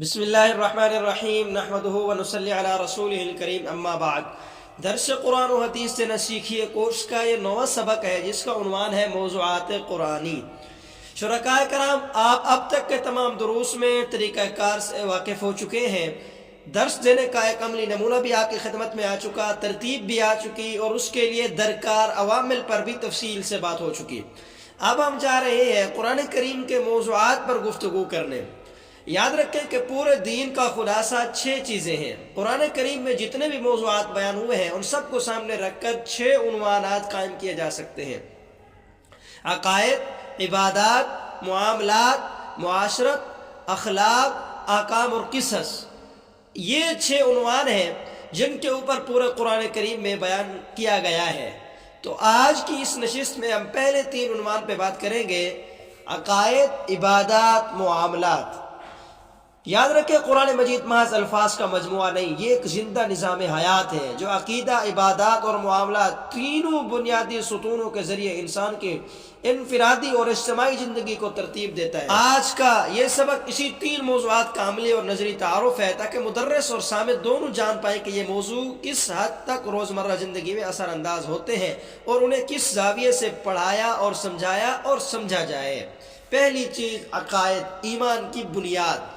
بسم اللہ الرحمن الرحیم نحمدہ ونصلی علی رسولہ الکریم اما بعد۔ درس قرآن و حدیث سے نہ سیکھیے کورس کا یہ نواں سبق ہے جس کا عنوان ہے موضوعات قرآنی۔ شرکائے کرام، آپ اب تک کے تمام دروس میں طریقہ کار سے واقف ہو چکے ہیں۔ درس دینے کا ایک عملی نمونہ بھی آپ کی خدمت میں آ چکا، ترتیب بھی آ چکی اور اس کے لیے درکار عوامل پر بھی تفصیل سے بات ہو چکی۔ اب ہم جا رہے ہیں قرآن کریم کے موضوعات پر گفتگو کرنے۔ یاد رکھیں کہ پورے دین کا خلاصہ 6 چیزیں ہیں۔ قرآن کریم میں جتنے بھی موضوعات بیان ہوئے ہیں ان سب کو سامنے رکھ کر 6 عنوانات قائم کیے جا سکتے ہیں: عقائد، عبادات، معاملات، معاشرت، اخلاق، احکام اور قصص۔ یہ 6 عنوان ہیں جن کے اوپر پورے قرآن کریم میں بیان کیا گیا ہے۔ تو آج کی اس نشست میں ہم پہلے 3 عنوان پہ بات کریں گے: عقائد، عبادات، معاملات۔ یاد رکھیں قرآن مجید محض الفاظ کا مجموعہ نہیں، یہ ایک زندہ نظام حیات ہے جو عقیدہ، عبادات اور معاملات تینوں بنیادی ستونوں کے ذریعے انسان کے انفرادی اور اجتماعی زندگی کو ترتیب دیتا ہے۔ آج کا یہ سبق اسی 3 موضوعات کا عملی اور نظری تعارف ہے تاکہ مدرس اور سامع دونوں جان پائیں کہ یہ موضوع کس حد تک روزمرہ زندگی میں اثر انداز ہوتے ہیں اور انہیں کس زاویے سے پڑھایا اور سمجھایا اور سمجھا جائے۔ پہلی چیز، عقائد، ایمان کی بنیاد۔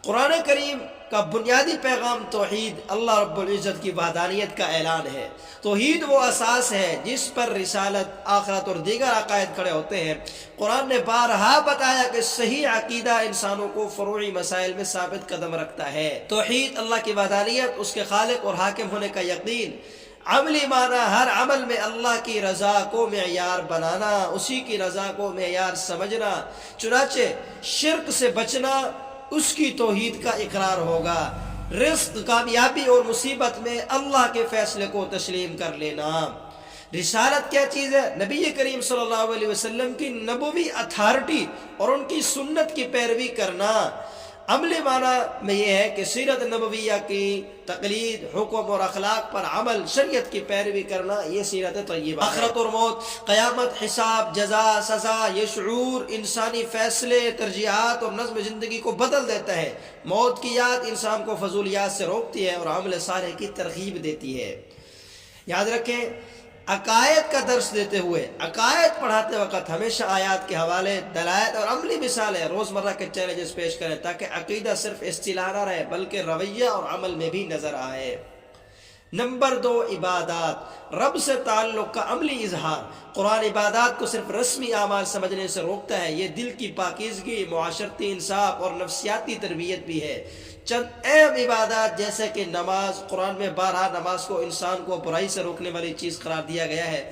قرآن کریم کا بنیادی پیغام توحید، اللہ رب العزت کی وحدانیت کا اعلان ہے۔ توحید وہ اساس ہے جس پر رسالت، آخرت اور دیگر عقائد کھڑے ہوتے ہیں۔ قرآن نے بارہا بتایا کہ صحیح عقیدہ انسانوں کو فروعی مسائل میں ثابت قدم رکھتا ہے۔ توحید، اللہ کی وحدانیت، اس کے خالق اور حاکم ہونے کا یقین۔ عملی معنی، ہر عمل میں اللہ کی رضا کو معیار بنانا، اسی کی رضا کو معیار سمجھنا۔ چنانچہ شرک سے بچنا اس کی توحید کا اقرار ہوگا۔ رزق، کامیابی اور مصیبت میں اللہ کے فیصلے کو تسلیم کر لینا۔ رسالت کیا چیز ہے؟ نبی کریم صلی اللہ علیہ وسلم کی نبوی اتھارٹی اور ان کی سنت کی پیروی کرنا۔ عملی معنی میں یہ ہے کہ سیرت نبویہ کی تقلید، حکم اور اخلاق پر عمل، شریعت کی پیروی کرنا، یہ سیرت طیبہ ہے۔ آخرت اور موت، قیامت، حساب، جزا، سزا، یہ شعور انسانی فیصلے، ترجیحات اور نظم زندگی کو بدل دیتا ہے۔ موت کی یاد انسان کو فضولیات سے روکتی ہے اور عمل صالح کی ترغیب دیتی ہے۔ یاد رکھیں، عقائد کا درس دیتے ہوئے، عقائد پڑھاتے وقت ہمیشہ آیات کے حوالے، دلائل اور عملی مثالیں، روزمرہ کے چیلنجز پیش کریں تاکہ عقیدہ صرف اصطلاح نہ رہے بلکہ رویہ اور عمل میں بھی نظر آئے۔ نمبر 2، عبادات، رب سے تعلق کا عملی اظہار۔ قرآن عبادات کو صرف رسمی اعمال سمجھنے سے روکتا ہے، یہ دل کی پاکیزگی، معاشرتی انصاف اور نفسیاتی تربیت بھی ہے۔ چند اہم عبادات جیسے کہ نماز، قرآن میں بارہا نماز کو انسان کو برائی سے روکنے والی چیز قرار دیا گیا ہے۔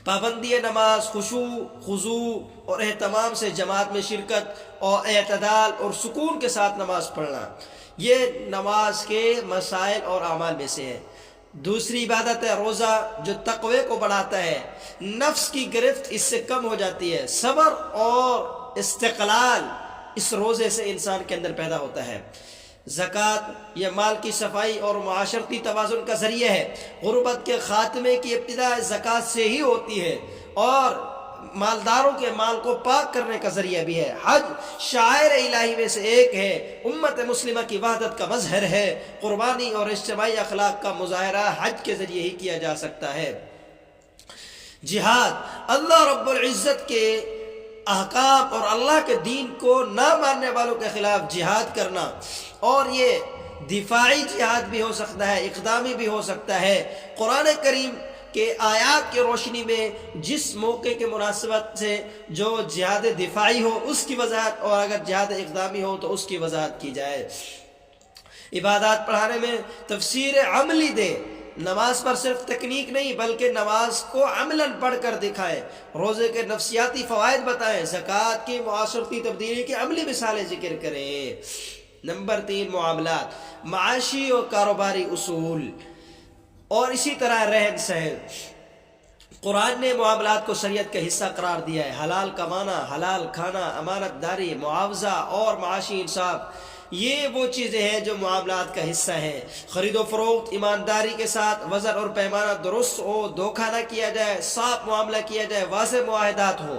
پابندی نماز، خشوع، خضوع اور اہتمام سے جماعت میں شرکت اور اعتدال اور سکون کے ساتھ نماز پڑھنا، یہ نماز کے مسائل اور اعمال میں سے ہے۔ دوسری عبادت ہے روزہ، جو تقوی کو بڑھاتا ہے، نفس کی گرفت اس سے کم ہو جاتی ہے، صبر اور استقلال اس روزے سے انسان کے اندر پیدا ہوتا ہے۔ زکوٰۃ، یہ مال کی صفائی اور معاشرتی توازن کا ذریعہ ہے۔ غربت کے خاتمے کی ابتدا زکوٰۃ سے ہی ہوتی ہے اور مالداروں کے مال کو پاک کرنے کا ذریعہ بھی ہے۔ حج شعائر الہی میں سے ایک ہے، امت مسلمہ کی وحدت کا مظہر ہے۔ قربانی اور اجتماعی اخلاق کا مظاہرہ حج کے ذریعے ہی کیا جا سکتا ہے۔ جہاد، اللہ رب العزت کے احکام اور اللہ کے دین کو نہ ماننے والوں کے خلاف جہاد کرنا، اور یہ دفاعی جہاد بھی ہو سکتا ہے، اقدامی بھی ہو سکتا ہے۔ قرآن کریم کے آیات کی روشنی میں جس موقع کے مناسبت سے جو جہاد دفاعی ہو اس کی وضاحت، اور اگر جہاد اقدامی ہو تو اس کی وضاحت کی جائے۔ عبادات پڑھانے میں تفسیر عملی دے، نماز پر صرف تکنیک نہیں بلکہ نماز کو عملاً پڑھ کر دکھائے، روزے کے نفسیاتی فوائد بتائیں، زکوٰۃ کی معاشرتی تبدیلی کی عملی مثالیں ذکر کریں۔ نمبر 3، معاملات، معاشی اور کاروباری اصول اور اسی طرح رہن سہن۔ قرآن نے معاملات کو شریعت کا حصہ قرار دیا ہے۔ حلال کمانا، حلال کھانا، امانت داری، معاوضہ اور معاشی انصاف، یہ وہ چیزیں ہیں جو معاملات کا حصہ ہیں۔ خرید و فروخت ایمانداری کے ساتھ، وزن اور پیمانہ درست ہو، دھوکہ نہ کیا جائے، صاف معاملہ کیا جائے، واضح معاہدات ہو۔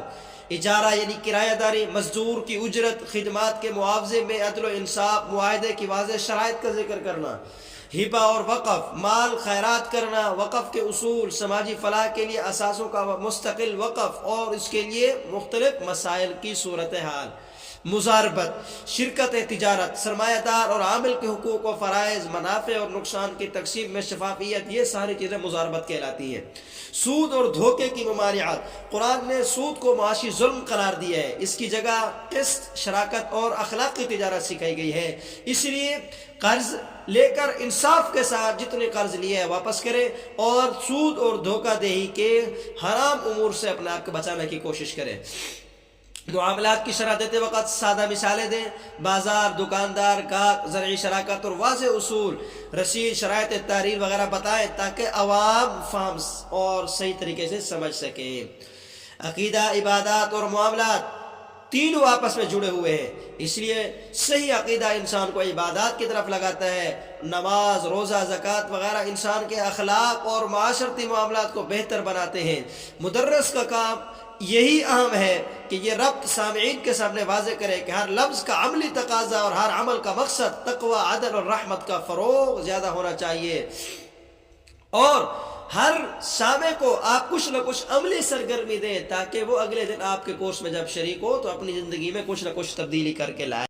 اجارہ یعنی کرایہ داری، مزدور کی اجرت، خدمات کے معاوضے میں عدل و انصاف، معاہدے کی واضح شرائط کا ذکر کرنا، ہبہ اور وقف، مال خیرات کرنا، وقف کے اصول، سماجی فلاح کے لیے اثاثوں کا مستقل وقف اور اس کے لیے مختلف مسائل کی صورتحال، مزاربت، شرکت تجارت، سرمایہ دار اور عامل کے حقوق و فرائض، منافع اور نقصان کی تقسیم میں شفافیت، یہ ساری چیزیں مزاربت کہلاتی ہیں۔ سود اور دھوکے کی ممانعت، قرآن نے سود کو معاشی ظلم قرار دیا ہے، اس کی جگہ قسط، شراکت اور اخلاقی تجارت سکھائی گئی ہے۔ اس لیے قرض لے کر انصاف کے ساتھ جتنے قرض لیے ہیں واپس کرے اور سود اور دھوکہ دہی کے حرام امور سے اپنے آپ کو بچانے کی کوشش کرے۔ معاملات کی شرح دیتے وقت سادہ مثالیں دیں، بازار، دکاندار، گاہک، زرعی شراکت اور واضح اصول، رسید، شرائط تحریر وغیرہ بتائیں تاکہ عوام فہم اور صحیح طریقے سے سمجھ سکیں۔ عقیدہ، عبادات اور معاملات تینوں آپس میں جڑے ہوئے ہیں، اس لیے صحیح عقیدہ انسان کو عبادات کی طرف لگاتا ہے۔ نماز، روزہ، زکوٰۃ وغیرہ انسان کے اخلاق اور معاشرتی معاملات کو بہتر بناتے ہیں۔ مدرس کا کام یہی اہم ہے کہ یہ ربط سامعین کے سامنے واضح کرے کہ ہر لفظ کا عملی تقاضا اور ہر عمل کا مقصد تقوی، عدل اور رحمت کا فروغ زیادہ ہونا چاہیے، اور ہر سامع کو آپ کچھ نہ کچھ عملی سرگرمی دیں تاکہ وہ اگلے دن آپ کے کورس میں جب شریک ہو تو اپنی زندگی میں کچھ نہ کچھ تبدیلی کر کے لائے۔